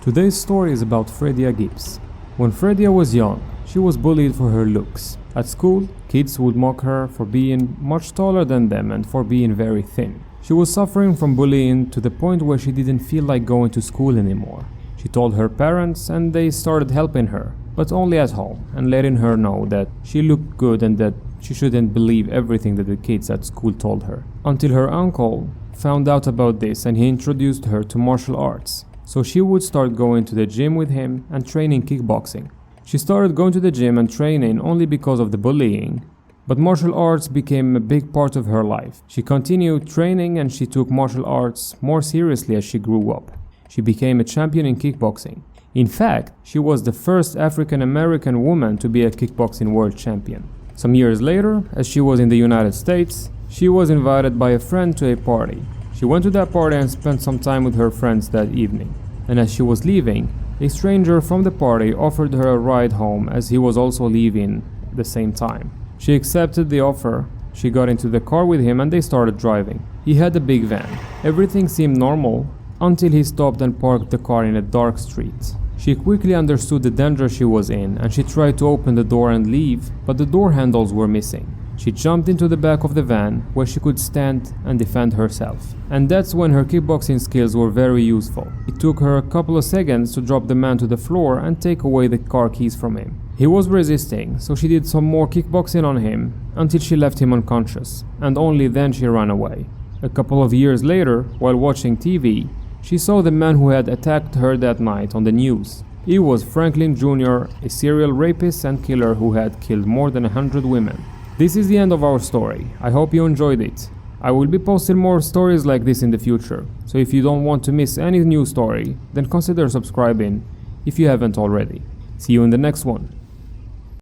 Today's story is about Fredia Gibbs. When Fredia was young, she was bullied for her looks. At school, kids would mock her for being much taller than them and for being very thin. She was suffering from bullying to the point where she didn't feel like going to school anymore. She told her parents and they started helping her, but only at home, and letting her know that she looked good and that she shouldn't believe everything that the kids at school told her. Until her uncle found out about this and he introduced her to martial arts. So she would start going to the gym with him and training kickboxing. She started going to the gym and training only because of the bullying, but martial arts became a big part of her life. She continued training and she took martial arts more seriously as she grew up. She became a champion in kickboxing. In fact, she was the first African American woman to be a kickboxing world champion. Some years later, as she was in the United States, she was invited by a friend to a party. She went to that party and spent some time with her friends that evening. And as she was leaving, a stranger from the party offered her a ride home as he was also leaving at the same time. She accepted the offer. She got into the car with him and they started driving. He had a big van. Everything seemed normal until he stopped and parked the car in a dark street. She quickly understood the danger she was in and she tried to open the door and leave, but the door handles were missing. She jumped into the back of the van where she could stand and defend herself. And that's when her kickboxing skills were very useful. It took her a couple of seconds to drop the man to the floor and take away the car keys from him. He was resisting, so she did some more kickboxing on him until she left him unconscious, and only then she ran away. A couple of years later, while watching TV, she saw the man who had attacked her that night on the news. He was Franklin Jr., a serial rapist and killer who had killed more than 100 women. This is the end of our story. I hope you enjoyed it. I will be posting more stories like this in the future, so if you don't want to miss any new story, then consider subscribing if you haven't already. See you in the next one.